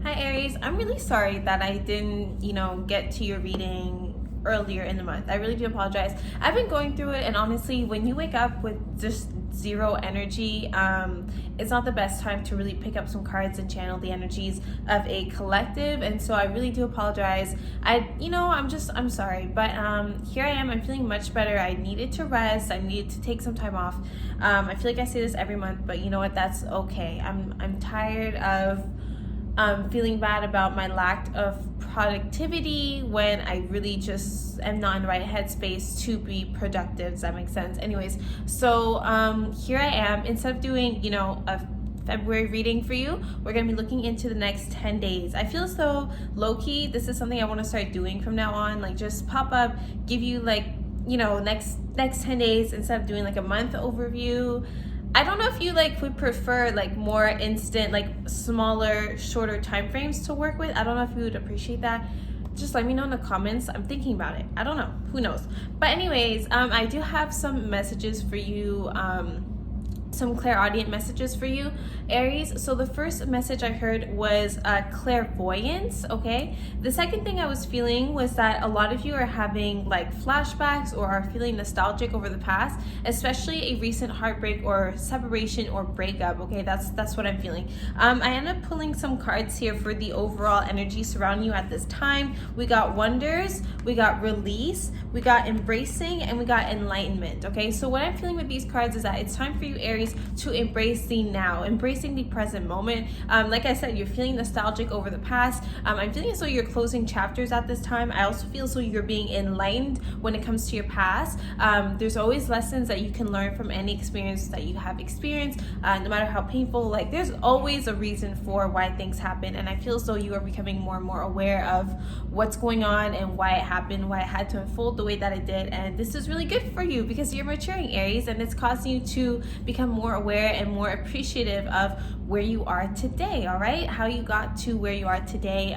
Hi Aries, I'm really sorry that I didn't, get to your reading earlier in the month. I really do apologize. I've been going through it, and honestly, when you wake up with just zero energy, it's not the best time to really pick up some cards and channel the energies of a collective. And so I really do apologize. I'm sorry, but here I am. I'm feeling much better. I needed to rest. I needed to take some time off. I feel like I say this every month, but you know what? That's okay. I'm tired of feeling bad about my lack of productivity when I really just am not in the right headspace to be productive. Does that make sense? Anyways, so here I am. Instead of doing, a February reading for you, we're going to be looking into the next 10 days. I feel as though low-key, this is something I want to start doing from now on. Like, just pop up, give you next 10 days instead of doing like a month overview. I don't know if you would prefer more instant, smaller, shorter time frames to work with. I don't know if you would appreciate that. Just let me know in the comments. I'm thinking about it. I don't know. Who knows? But anyways, I do have some messages for you. Some clairaudient messages for you, Aries. So the first message I heard was clairvoyance. Okay, the second thing I was feeling was that a lot of you are having flashbacks or are feeling nostalgic over the past, especially a recent heartbreak or separation or breakup. Okay, that's what I'm feeling. I ended up pulling some cards here for the overall energy surrounding you at this time. We got wonders, we got release, we got embracing, and we got enlightenment. Okay, so what I'm feeling with these cards is that it's time for you, Aries, to embrace the now, embracing the present moment. Like I said, you're feeling nostalgic over the past. I'm feeling as though you're closing chapters at this time. I also feel as though you're being enlightened when it comes to your past. There's always lessons that you can learn from any experience that you have experienced, no matter how painful. There's always a reason for why things happen, and I feel as though you are becoming more and more aware of what's going on and why it happened, why it had to unfold the way that it did. And this is really good for you because you're maturing, Aries, and it's causing you to become more aware and more appreciative of where you are today. All right, how you got to where you are today,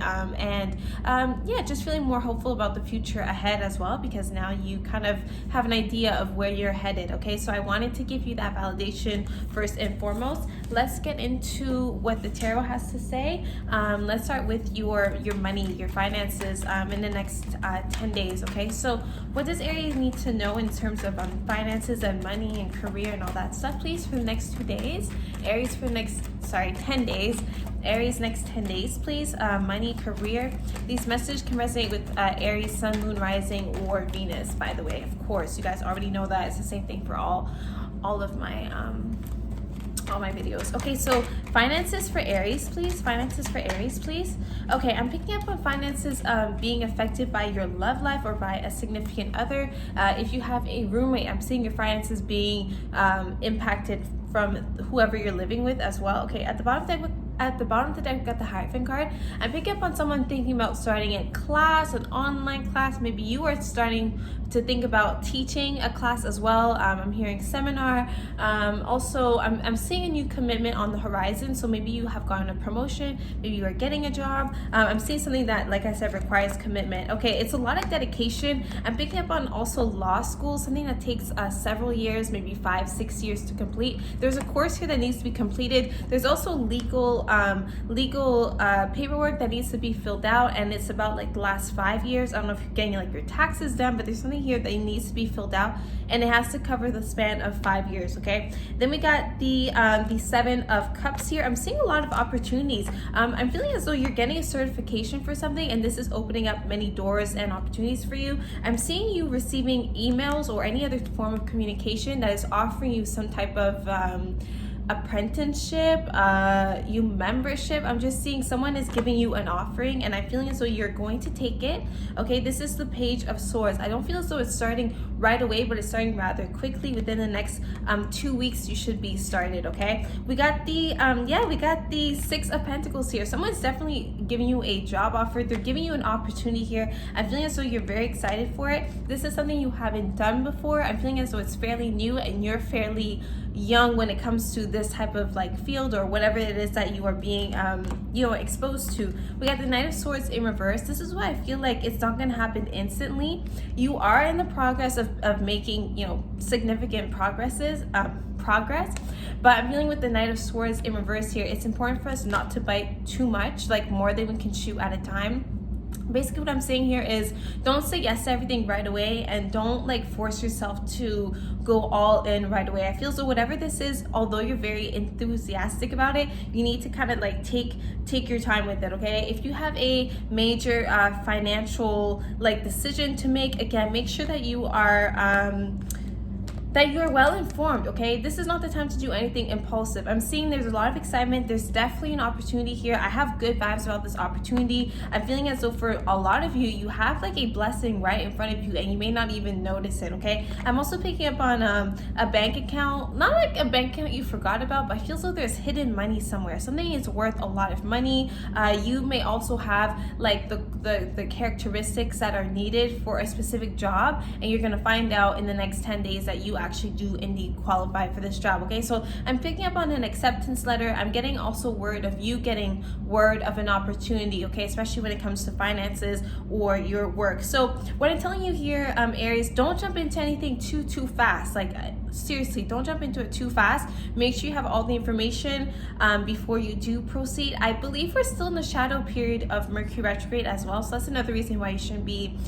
just feeling more hopeful about the future ahead as well, because now you kind of have an idea of where you're headed. Okay, so I wanted to give you that validation first and foremost. Let's get into what the tarot has to say. Let's start with your money, your finances in the next 10 days. Okay, so what does Aries need to know in terms of finances and money and career and all that stuff, please, for the next 2 days? Aries for the next 10 days. Aries, next 10 days, please. Money, career. These messages can resonate with Aries, Sun, Moon, Rising, or Venus, by the way. Of course, you guys already know that. It's the same thing for all of my videos. Okay, so finances for Aries, please. Finances for Aries, please. Okay, I'm picking up on finances being affected by your love life or by a significant other. If you have a roommate, I'm seeing your finances being impacted from whoever you're living with as well. Okay, at the bottom of the deck, we've got the Hierophant card. I'm picking up on someone thinking about starting a class, an online class. Maybe you are starting to think about teaching a class as well. I'm hearing seminar. Also, I'm seeing a new commitment on the horizon. So maybe you have gotten a promotion, maybe you are getting a job. I'm seeing something that, like I said, requires commitment. Okay, it's a lot of dedication. I'm picking up on also law school, something that takes several years, maybe 5-6 years to complete. There's a course here that needs to be completed. There's also legal paperwork that needs to be filled out, and it's about the last 5 years. I don't know if you're getting your taxes done, but there's something here that needs to be filled out, and it has to cover the span of 5 years. Okay, then we got the 7 of Cups here. I'm seeing a lot of opportunities. I'm feeling as though you're getting a certification for something, and this is opening up many doors and opportunities for you. I'm seeing you receiving emails or any other form of communication that is offering you some type of apprenticeship, you membership. I'm just seeing someone is giving you an offering, and I'm feeling as though you're going to take it. Okay, this is the Page of Swords. I don't feel as though it's starting right away, but it's starting rather quickly. Within the next 2 weeks, you should be started. Okay, we got the 6 of Pentacles here. Someone's definitely giving you a job offer. They're giving you an opportunity here. I'm feeling as though you're very excited for it. This is something you haven't done before. I'm feeling as though it's fairly new and you're fairly young when it comes to this type of like field or whatever it is that you are being exposed to. We got the Knight of Swords in reverse. This is why I feel like it's not going to happen instantly. You are in the progress of making significant progress, but I'm feeling with the Knight of Swords in reverse here, it's important for us not to bite too much, like more than we can chew at a time. Basically what I'm saying here is don't say yes to everything right away, and don't like force yourself to go all in right away. I feel so whatever this is, although you're very enthusiastic about it, you need to kind of like take your time with it, okay? If you have a major financial like decision to make, again, make sure that you are well informed, okay? This is not the time to do anything impulsive. I'm seeing there's a lot of excitement. There's definitely an opportunity here. I have good vibes about this opportunity. I'm feeling as though for a lot of you, you have like a blessing right in front of you and you may not even notice it, okay? I'm also picking up on a bank account, not like a bank account you forgot about, but I feel as though there's hidden money somewhere. Something is worth a lot of money. You may also have like the characteristics that are needed for a specific job, and you're gonna find out in the next 10 days that you actually do indeed qualify for this job, okay? So I'm picking up on an acceptance letter. I'm getting also word of you getting word of an opportunity, okay? Especially when it comes to finances or your work. So what I'm telling you here, Aries, don't jump into anything too fast. Like seriously, don't jump into it too fast. Make sure you have all the information before you do proceed. I believe we're still in the shadow period of Mercury retrograde as well, so that's another reason why you shouldn't be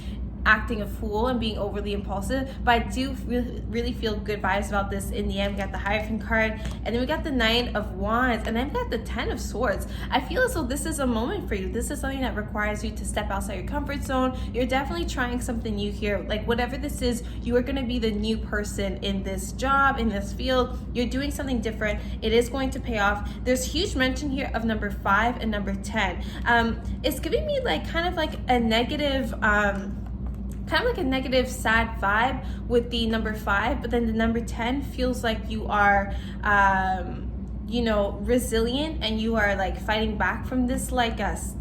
acting a fool and being overly impulsive. But I do really feel good vibes about this in the end. We got the Hierophant card, and then we got the Nine of Wands, and then we got the Ten of Swords. I feel as though this is a moment for you. This is something that requires you to step outside your comfort zone. You're definitely trying something new here. Like whatever this is, you are going to be the new person in this job, in this field. You're doing something different. It is going to pay off. There's huge mention here of number 5 and number 10. It's giving me like kind of like a negative sad vibe with the number 5, but then the number 10 feels like you are resilient, and you are like fighting back from this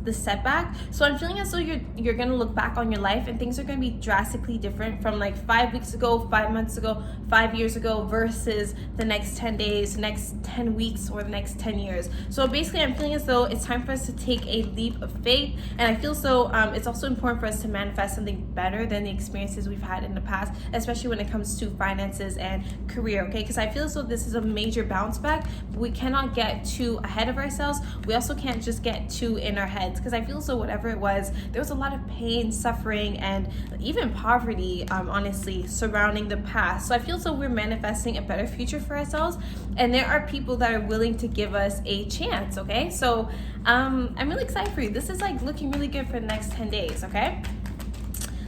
the setback. So I'm feeling as though you're gonna look back on your life and things are gonna be drastically different from like 5 weeks ago, 5 months ago, 5 years ago versus the next 10 days, next 10 weeks, or the next 10 years. So basically I'm feeling as though it's time for us to take a leap of faith, and I feel so it's also important for us to manifest something better than the experiences we've had in the past, especially when it comes to finances and career, okay? Because I feel as though this is a major bounce back. We cannot get too ahead of ourselves. We also can't just get too in our heads, because I feel so whatever it was, there was a lot of pain, suffering, and even poverty, honestly, surrounding the past. So I feel so we're manifesting a better future for ourselves, and there are people that are willing to give us a chance, okay? So I'm really excited for you. This is like looking really good for the next 10 days, okay?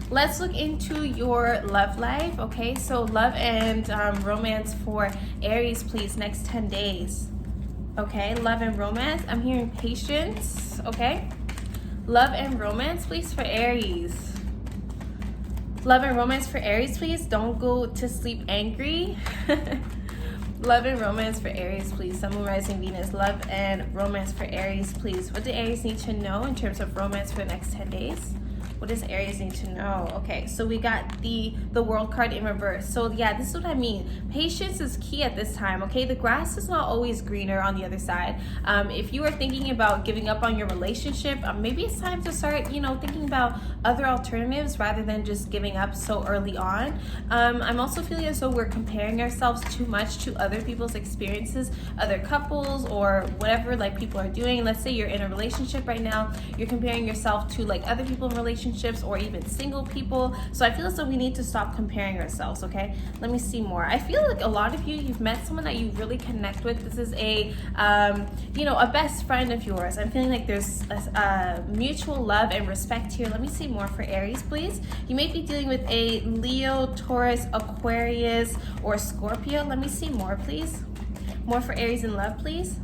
Let's look into your love life, okay? So love and romance for Aries, please, next 10 days. Okay, love and romance. I'm hearing patience, okay? Love and romance, please, for Aries. Love and romance for Aries, please. Don't go to sleep angry. Love and romance for Aries, please. Sun, Moon, Rising, Venus. Love and romance for Aries, please. What do Aries need to know in terms of romance for the next 10 days? What does Aries need to know? Okay, so we got the World card in reverse. So yeah, this is what I mean. Patience is key at this time, okay? The grass is not always greener on the other side. If you are thinking about giving up on your relationship, maybe it's time to start, thinking about other alternatives rather than just giving up so early on. I'm also feeling as though we're comparing ourselves too much to other people's experiences, other couples, or whatever like people are doing. Let's say you're in a relationship right now, you're comparing yourself to like other people in relationships or even single people. So I feel as though we need to stop comparing ourselves, okay? Let me see more. I feel like a lot of you've met someone that you really connect with. This is a best friend of yours. I'm feeling like there's a mutual love and respect here. Let me see more for Aries, please. You may be dealing with a Leo, Taurus, Aquarius, or Scorpio. Let me see more, please. More for Aries in love, please.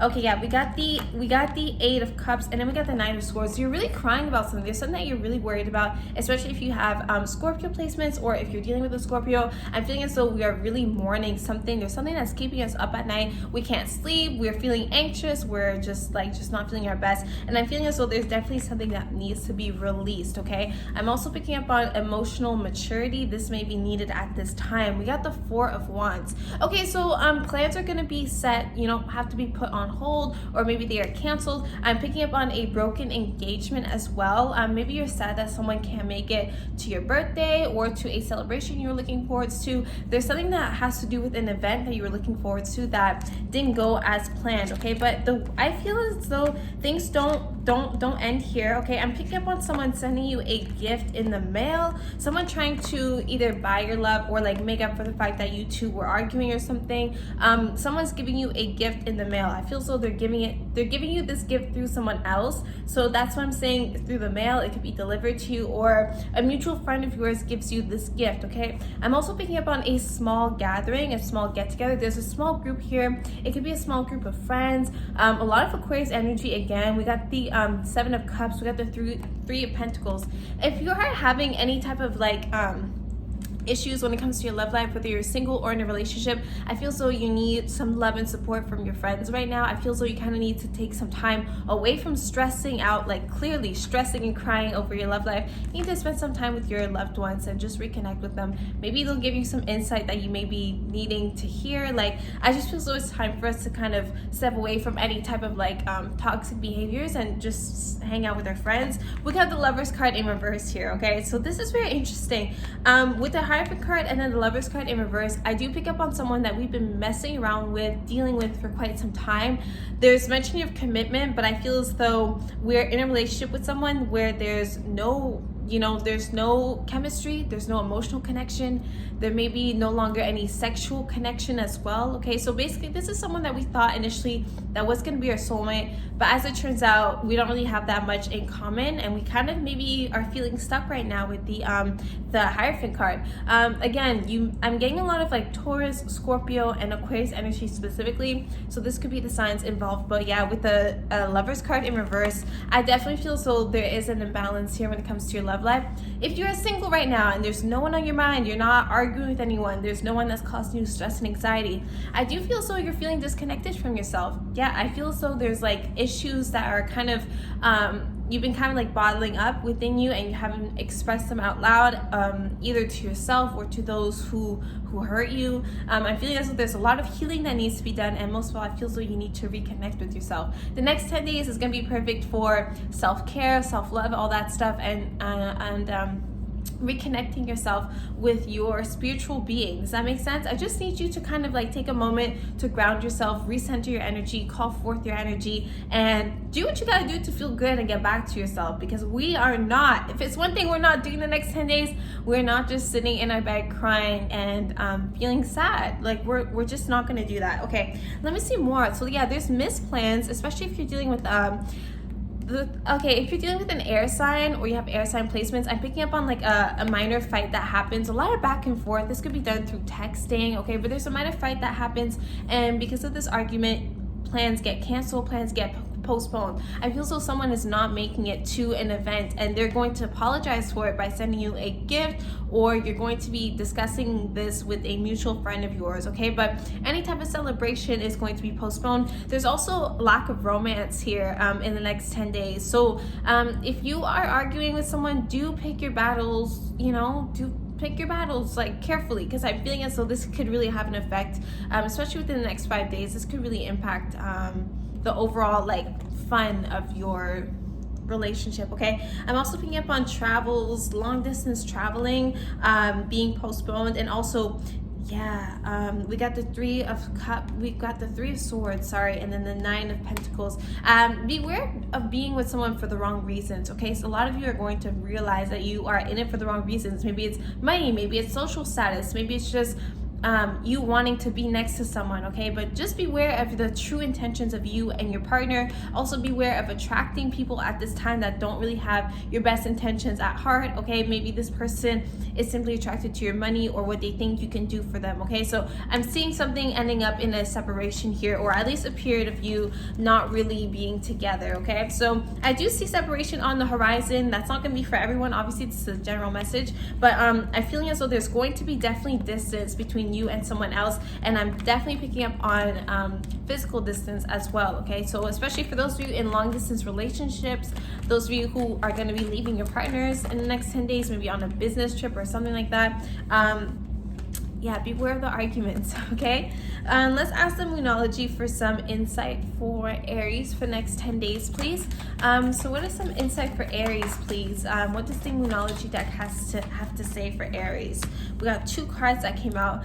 Okay, yeah, we got the Eight of Cups, and then we got the Nine of Swords. So you're really crying about something. There's something that you're really worried about, especially if you have Scorpio placements, or if you're dealing with a Scorpio. I'm feeling as though we are really mourning something. There's something that's keeping us up at night. We can't sleep. We're feeling anxious. We're just not feeling our best. And I'm feeling as though there's definitely something that needs to be released. Okay. I'm also picking up on emotional maturity. This may be needed at this time. We got the Four of Wands. Okay, so plans are gonna be set. Have to be put on hold, or maybe they are canceled. I'm picking up on a broken engagement as well. Maybe you're sad that someone can't make it to your birthday or to a celebration you're looking forward to. There's something that has to do with an event that you were looking forward to that didn't go as planned. Okay, but I feel as though things don't end here. Okay, I'm picking up on someone sending you a gift in the mail, someone trying to either buy your love or like make up for the fact that you two were arguing or something. Someone's giving you a gift in the mail. I feel so they're giving you this gift through someone else. So that's what I'm saying, through the mail. It could be delivered to you, or a mutual friend of yours gives you this gift. Okay, I'm also picking up on a small gathering, a small get together. There's a small group here. It could be a small group of friends. A lot of Aquarius energy again. We got the Seven of Cups. We got the Three of Pentacles. If you are having any type of issues when it comes to your love life, whether you're single or in a relationship, I feel so you need some love and support from your friends right now. I feel so you kind of need to take some time away from stressing out, like clearly stressing and crying over your love life. You need to spend some time with your loved ones and just reconnect with them. Maybe they'll give you some insight that you may be needing to hear. I just feel so it's time for us to kind of step away from any type of toxic behaviors and just hang out with our friends. We got the Lovers card in reverse here. Okay, so this is very interesting. With the Hierophant card and then the Lovers card in reverse, I do pick up on someone that we've been messing around with, dealing with for quite some time. There's mentioning of commitment, but I feel as though we're in a relationship with someone where there's no chemistry, there's no emotional connection, there may be no longer any sexual connection as well. Okay, so basically this is someone that we thought initially that was going to be our soulmate, but as it turns out, we don't really have that much in common, and we kind of maybe are feeling stuck right now with the Hierophant card. Again, I'm getting a lot of Taurus, Scorpio, and Aquarius energy specifically, so this could be the signs involved. But yeah, with the Lovers card in reverse, I definitely feel so there is an imbalance here when it comes to your love life. If you're single right now and there's no one on your mind, you're not arguing with anyone, there's no one that's causing you stress and anxiety, I do feel so you're feeling disconnected from yourself. Yeah, I feel so there's issues that are kind of you've been kind of bottling up within you, and you haven't expressed them out loud, either to yourself or to those who hurt you. I'm feeling as though there's a lot of healing that needs to be done, and most of all, I feel as though you need to reconnect with yourself. The next 10 days is going to be perfect for self-care, self-love, all that stuff, and reconnecting yourself with your spiritual being. Does that make sense? I just need you to kind of take a moment to ground yourself, recenter your energy, call forth your energy, and do what you gotta do to feel good and get back to yourself. Because we are not, if it's one thing we're not doing the next 10 days, we're not just sitting in our bed crying and feeling sad. We're just not gonna do that. Okay, let me see more. So yeah, there's missed plans, especially if you're dealing with if you're dealing with an air sign or you have air sign placements, I'm picking up on a minor fight that happens. A lot of back and forth. This could be done through texting, okay? But there's a minor fight that happens, and because of this argument, plans get canceled, plans get postponed. I feel so someone is not making it to an event, and they're going to apologize for it by sending you a gift, or you're going to be discussing this with a mutual friend of yours, okay? But any type of celebration is going to be postponed. There's also lack of romance here in the next 10 days. So if you are arguing with someone, do pick your battles, pick your battles carefully, because I'm feeling as though this could really have an effect, especially within the next 5 days. This could really impact the overall fun of your relationship. Okay, I'm also picking up on travels, long distance traveling being postponed, and also we got the Three of Swords, sorry, and then the Nine of Pentacles. Beware of being with someone for the wrong reasons. Okay, so a lot of you are going to realize that you are in it for the wrong reasons. Maybe it's money, maybe it's social status, maybe it's just you wanting to be next to someone, okay? But just beware of the true intentions of you and your partner. Also beware of attracting people at this time that don't really have your best intentions at heart, okay? Maybe this person is simply attracted to your money or what they think you can do for them, okay? So I'm seeing something ending up in a separation here, or at least a period of you not really being together, okay? So I do see separation on the horizon. That's not gonna be for everyone. Obviously, this is a general message, but I'm feeling as though there's going to be definitely distance between you and someone else, and I'm definitely picking up on physical distance as well, okay? So especially for those of you in long distance relationships, those of you who are going to be leaving your partners in the next 10 days, maybe on a business trip or something like that, yeah, beware of the arguments, okay? Let's ask the Moonology for some insight for Aries for the next 10 days, please. So what is some insight for Aries, please? What does the Moonology deck have to say for Aries? We got 2 cards that came out.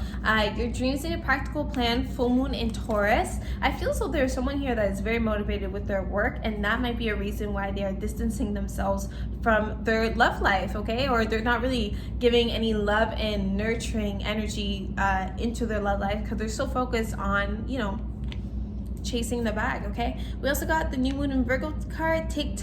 Your dreams need a practical plan, full moon in Taurus. I feel as though there's someone here that is very motivated with their work, and that might be a reason why they are distancing themselves from their love life, okay? Or they're not really giving any love and nurturing energy into their love life because they're so focused on, you know, chasing the bag, okay? We also got the new Moon and Virgo card. Take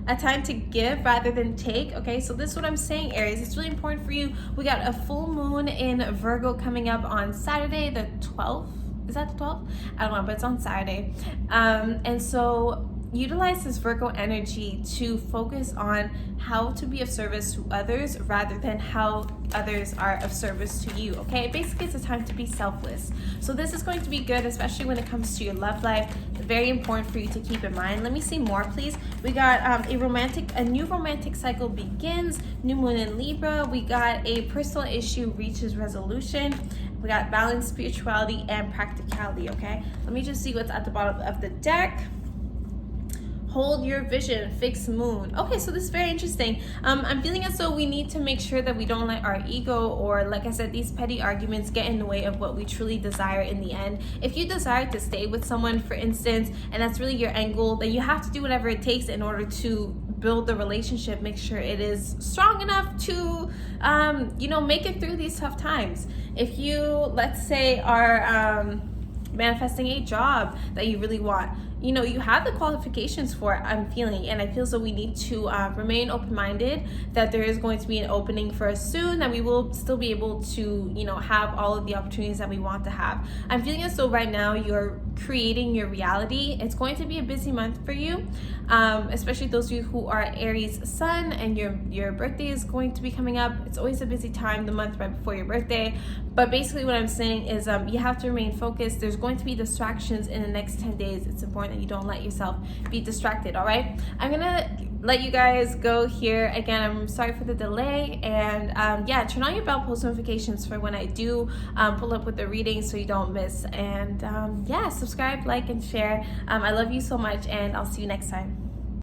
a time to give rather than take, okay? So this is what I'm saying, Aries. It's really important for you. We got a full moon in Virgo coming up on Saturday, the 12th. Is that the 12th? I don't know, but it's on Saturday. And so utilize this Virgo energy to focus on how to be of service to others rather than how others are of service to you, okay? Basically, it's a time to be selfless. So this is going to be good, especially when it comes to your love life. Very important for you to keep in mind. Let me see more, please. We got a new romantic cycle begins, new moon in Libra. We got a personal issue reaches resolution. We got balance, spirituality, and practicality, okay? Let me just see what's at the bottom of the deck. Hold your vision, fixed moon. Okay, so this is very interesting. I'm feeling as though we need to make sure that we don't let our ego or, like I said, these petty arguments get in the way of what we truly desire in the end. If you desire to stay with someone, for instance, and that's really your end goal, then you have to do whatever it takes in order to build the relationship, make sure it is strong enough to, you know, make it through these tough times. If you, let's say, are manifesting a job that you really want, you know, you have the qualifications for it, I'm feeling, and I feel so we need to remain open-minded that there is going to be an opening for us soon, that we will still be able to, you know, have all of the opportunities that we want to have. I'm feeling as though right now you're creating your reality. It's going to be a busy month for you, especially those of you who are Aries sun and your birthday is going to be coming up. It's always a busy time, the month right before your birthday. But basically what I'm saying is you have to remain focused. There's going to be distractions in the next 10 days. It's important that you don't let yourself be distracted, all right? I'm gonna let you guys go here. Again, I'm sorry for the delay, and yeah, turn on your bell post notifications for when I do pull up with the reading so you don't miss. And yeah, subscribe, like, and share. I love you so much, and I'll see you next time.